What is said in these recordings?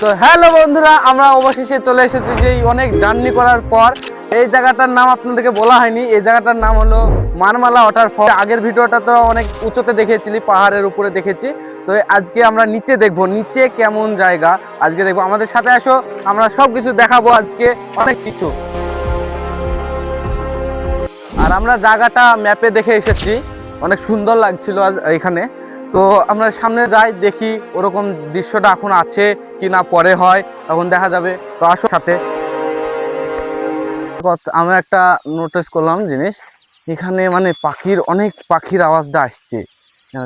তো হ্যালো বন্ধুরা, আমরা অবশেষে চলে এসেছি যে অনেক জার্নি করার পর এই জায়গাটার নাম আপনাদেরকে বলা হয়নি। এই জায়গাটার নাম হলো মানমালা ওয়াটারফল। আগের ভিডিওটা তো অনেক উঁচুতে দেখেছিলি, পাহাড়ের উপরে দেখেছি। তো আজকে আমরা নিচে দেখবো, নিচে কেমন জায়গা আজকে দেখবো। আমাদের সাথে আসো, আমরা সব কিছু দেখাবো আজকে, অনেক কিছু। আর আমরা জায়গাটা ম্যাপে দেখে এসেছি, অনেক সুন্দর লাগছিল আজ এখানে। তো আমরা সামনে যাই, দেখি ওরকম দৃশ্যটা এখন আছে কি না, পরে হয় তখন দেখা যাবে। তো আসো সাথে। আমি একটা নোটিস করলাম জিনিস, এখানে মানে অনেক পাখির আওয়াজটা আসছে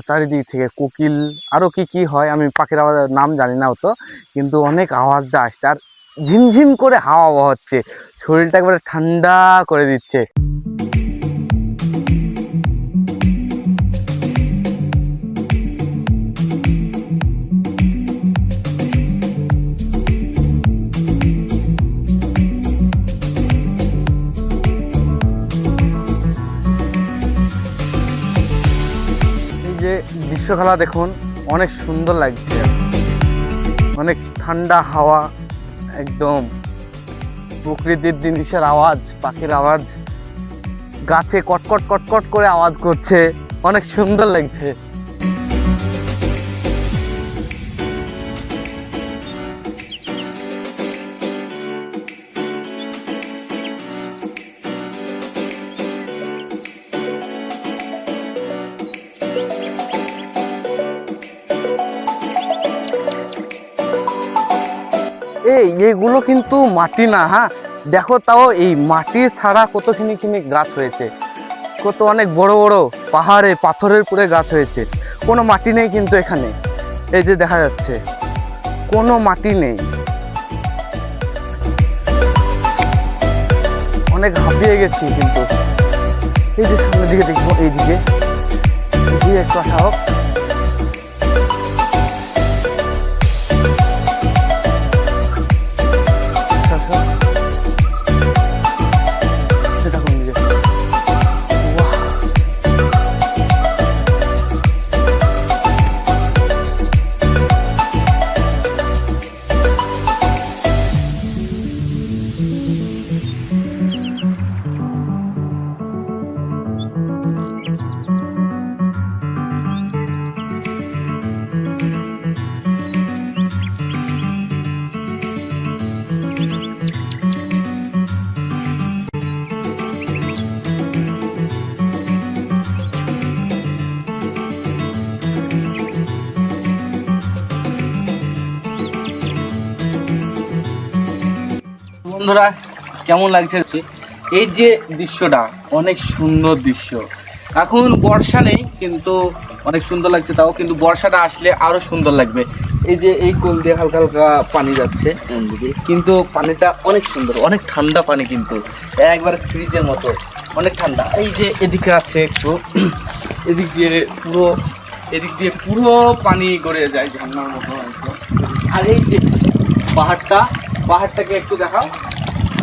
চারিদিক থেকে, কোকিল আরো কি কি হয় আমি পাখির আওয়াজের নাম জানি না অত, কিন্তু অনেক আওয়াজটা আসছে। আর ঝিমঝিম করে হাওয়া হচ্ছে, শরীরটা একবারে ঠান্ডা করে দিচ্ছে। যে দৃশ্যখালা দেখুন, অনেক সুন্দর লাগছে, অনেক ঠান্ডা হাওয়া, একদম প্রকৃতির জিনিসের আওয়াজ, পাখির আওয়াজ, গাছে কটকট কটকট করে আওয়াজ করছে, অনেক সুন্দর লাগছে। এইগুলো কিন্তু মাটি না, হ্যাঁ দেখো, তাও এই মাটি ছাড়া কতখানি গাছ হয়েছে, কত অনেক বড় বড় পাহাড়ে পাথরের পুরে গাছ হয়েছে। কোনো মাটি নেই কিন্তু এখানে, এই যে দেখা যাচ্ছে কোনো মাটি নেই। অনেক হাঁপিয়ে গেছি কিন্তু। এই যে সামনের দিকে দেখবো, এইদিকে একটু আসা হোক। বন্ধুরা কেমন লাগছে এই যে দৃশ্যটা, অনেক সুন্দর দৃশ্য। এখন বর্ষা নেই কিন্তু অনেক সুন্দর লাগছে, তাও কিন্তু বর্ষাটা আসলে আরো সুন্দর লাগবে। এই যে এই কোল দিয়ে হালকা হালকা পানি যাচ্ছে কিন্তু পানিটা অনেক সুন্দর, অনেক ঠান্ডা পানি, কিন্তু একবার ফ্রিজের মতো, অনেক ঠান্ডা। এই যে এদিকে আছে একটু, এদিক দিয়ে পুরো পানি গড়িয়ে যায় ঝর্ণার মতো। আর এই যে পাহাড়টাকে একটু দেখাও।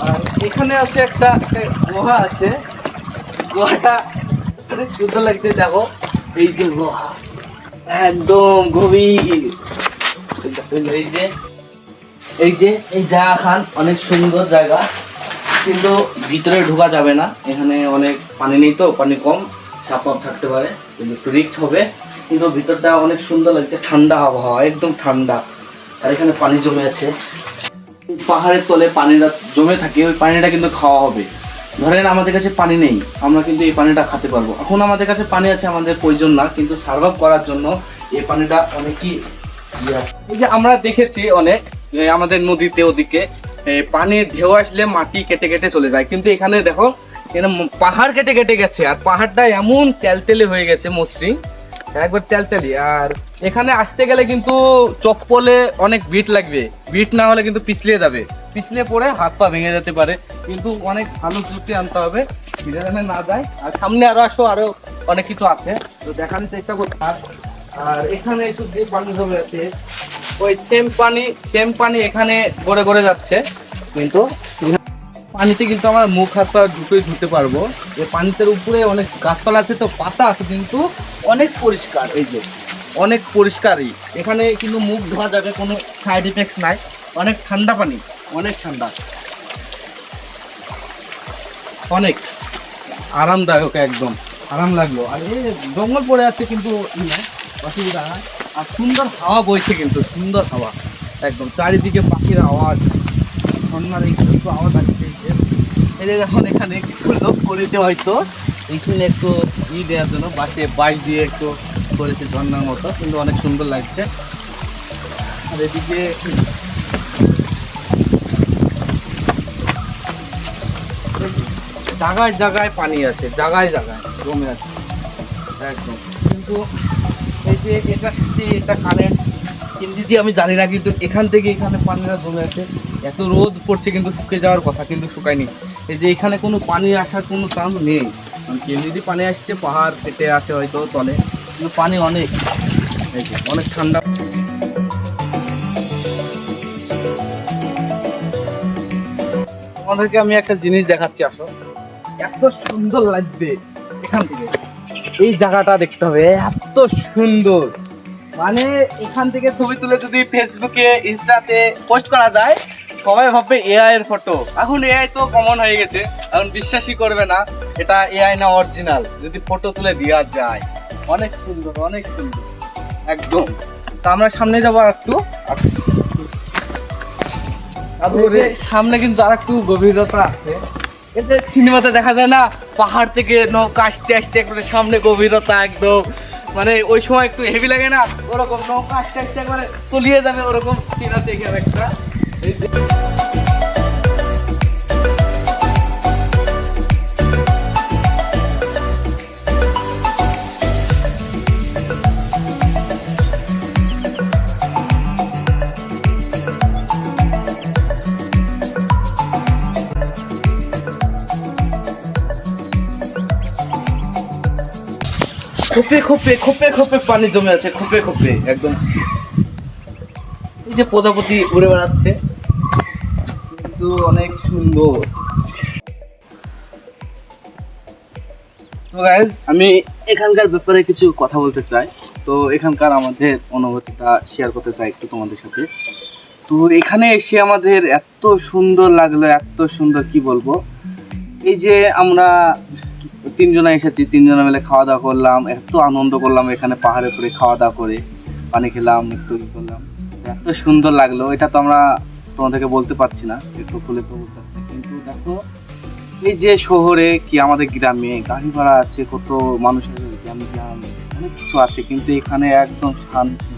আর এখানে আছে একটা গুহা আছে, গুহাটা অনেক সুন্দর লাগছে, দেখো এই যে গুহা একদম গভীর। এই জায়গা খান অনেক সুন্দর জায়গা, কিন্তু ভিতরে ঢোকা যাবে না, এখানে অনেক পানি নেই, তো পানি কম, সাপ থাকতে পারে, কিন্তু একটু রিস্ক হবে। কিন্তু ভিতরটা অনেক সুন্দর লাগছে, ঠান্ডা আবহাওয়া, একদম ঠান্ডা। আর এখানে পানি জমে আছে, পাহাড়ের তলে পানিটা জমে থাকে, ওই পানিটা কিন্তু খাওয়া হবে। ধরেন আমাদের কাছে পানি নেই, আমরা কিন্তু এই পানিটা খেতে পারবো। এখন আমাদের কাছে পানি আছে, আমাদের প্রয়োজন না, কিন্তু সার্ভাইভ করার জন্য এই পানিটা অনেকই এই যে আমরা দেখেছি অনেক আমাদের নদীতে ওদিকে পানির ঢেউ আসলে মাটি কেটে কেটে চলে যায়, কিন্তু এখানে দেখো এখানে পাহাড় কেটে কেটে গেছে, আর পাহাড়টা এমন তেলতেলে হয়ে গেছে, মসৃণ একবার তেলতেলি। আর এখানে আসতে গেলে কিন্তু চপ্পলে অনেক বিট লাগবে, বিট না হলে কিন্তু পিছলিয়ে যাবে, পিছলিয়ে পড়ে হাত পা ভেঙে যেতে পারে, কিন্তু অনেক ভালো জুতি আনতে হবে যেখানে না যায়। আর সামনে আরো আসো, আরো অনেক কিছু আছে, তো দেখানোর চেষ্টা করতে। আর এখানে একটু যে পানি জমে আছে, ওই সেম পানি এখানে গড়ে গড়ে যাচ্ছে, কিন্তু পানিতে কিন্তু আমার মুখ হাত পা দুটোই ধুতে পারবো। এই পানিতে উপরে অনেক গাছপালা আছে, তো পাতা আছে, কিন্তু অনেক পরিষ্কার, এই যে অনেক পরিষ্কারই। এখানে কিন্তু মুখ ধোয়া যাবে, কোনো সাইড এফেক্টস নাই, অনেক ঠান্ডা পানি, অনেক ঠান্ডা, অনেক আরামদায়ক, একদম আরাম লাগলো। আর এই জঙ্গল পড়ে আছে কিন্তু অসুবিধা না। আর সুন্দর হাওয়া বইছে, কিন্তু সুন্দর হাওয়া, একদম চারিদিকে পাখির আওয়াজ, ঝর্ণার একটু আওয়াজ আসছে। এই যে যখন এখানে কিছু লোক করেছে হয়তো এইখানে একটু দেওয়ার জন্য বাঁশ দিয়ে একটু করেছে ঝর্ণার মতো, কিন্তু অনেক সুন্দর লাগছে। আর এদিকে জায়গায় জায়গায় পানি আছে, জায়গায় জায়গায় জমে আছে একদম। কিন্তু এই যে এটার সাথে এটা কারেন্ট হিন্দিতে আমি জানি না, কিন্তু এখান থেকে এখানে পানিটা জমে আছে। এত রোদ পড়ছে কিন্তু শুকিয়ে যাওয়ার কথা, কিন্তু শুকায়নি। এই যে এখানে কোনো পানি আসার কোনো চান্স নেই, কারণ কেমনিতে পানি আসছে, পাহাড় কেটে আছে হয়তো তলে, কিন্তু পানি অনেক, এই যে অনেক ঠান্ডা। তোমাদেরকে আমি একটা জিনিস দেখাচ্ছি, আসো। এত সুন্দর লাগবে এখান থেকে, এই জায়গাটা দেখতে হবে, এত সুন্দর। মানে এখান থেকে ছবি তুলে যদি ফেসবুকে ইনস্টাতে পোস্ট করা যায়, সবাই ভাববে এআই এর ফটো। এখন এআই তো কমন হয়ে গেছে, এখন বিশ্বাসই করবে না এটা এআই না অরিজিনাল, যদি ফটো তুলে দেওয়া যায়। অনেক সুন্দর, অনেক সুন্দর একদম। তা আমরা সামনে যাবো আর একটু, সামনে কিন্তু আর একটু গভীরতা আছে। এতে সিনেমাতে দেখা যায় না, পাহাড় থেকে নৌকা আসতে আসতে একবারে সামনে গভীরতা একদম, মানে ওই সময় একটু হেভি লাগে না, ওরকম নৌকা আসতে আসতে একবারে তলিয়ে যাবে, ওরকম সিন আছে এখানে একটা। খোপে খোপে খোপে খোপে পানি জমে আছে, খোপে খোপে একদম। এই যে প্রজাপতি উড়ে বেড়াচ্ছে, কিন্তু অনেক সুন্দর। তো গাইজ, আমি এখানকার ব্যাপারে কিছু কথা বলতে চাই। তো এখানকার আমাদের অনুভূতিটা শেয়ার করতে চাই একটু তোমাদের সাথে। তো এখানে এসে আমাদের এত সুন্দর লাগলো, এত সুন্দর, কি বলবো। এই যে আমরা তিনজনে এসেছি, তিনজনে মিলে খাওয়া দাওয়া করলাম, এত আনন্দ করলাম এখানে পাহাড়ে উপরে খাওয়া দাওয়া করে, পানি খেলাম, একটু করলাম, এত সুন্দর লাগলো। এটা তো আমরা তোমাদেরকে বলতে পারছি না, একটু খুলে তো বলতে পারছি। কিন্তু দেখো, এই যে শহরে কি আমাদের গ্রামে গাড়ি ভাড়া আছে, কত মানুষের গ্রাম অনেক কিছু আছে, কিন্তু এখানে একদম শান্তি,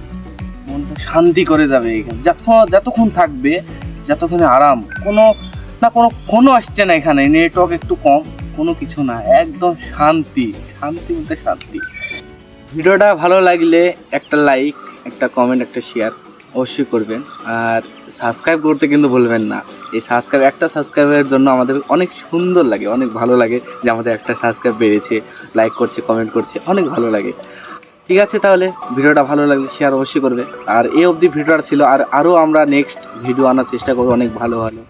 মনটা শান্তি করে যাবে এখানে। যতক্ষণ থাকবে, যতক্ষণে আরাম, কোনো না কোনো ফোনও আসছে না এখানে, নেটওয়ার্ক একটু কম, কোনো কিছু না, একদম শান্তি, শান্তি বলতে শান্তি। ভিডিওটা ভালো লাগলে একটা লাইক, একটা কমেন্ট, একটা শেয়ার অবশ্যই করবেন। আর সাবস্ক্রাইব করতে কিন্তু ভুলবেন না। এই একটা সাবস্ক্রাইবের জন্য আমাদের অনেক সুন্দর লাগে, অনেক ভালো লাগে যে আমাদের একটা সাবস্ক্রাইব বেড়েছে, লাইক করছে, কমেন্ট করছে, অনেক ভালো লাগে। ঠিক আছে, তাহলে ভিডিওটা ভালো লাগলে শেয়ার অবশ্যই করবে। আর এই অবধি ভিডিওটা ছিল, আর আরও আমরা নেক্সট ভিডিও আনার চেষ্টা করবো, অনেক ভালো ভালো।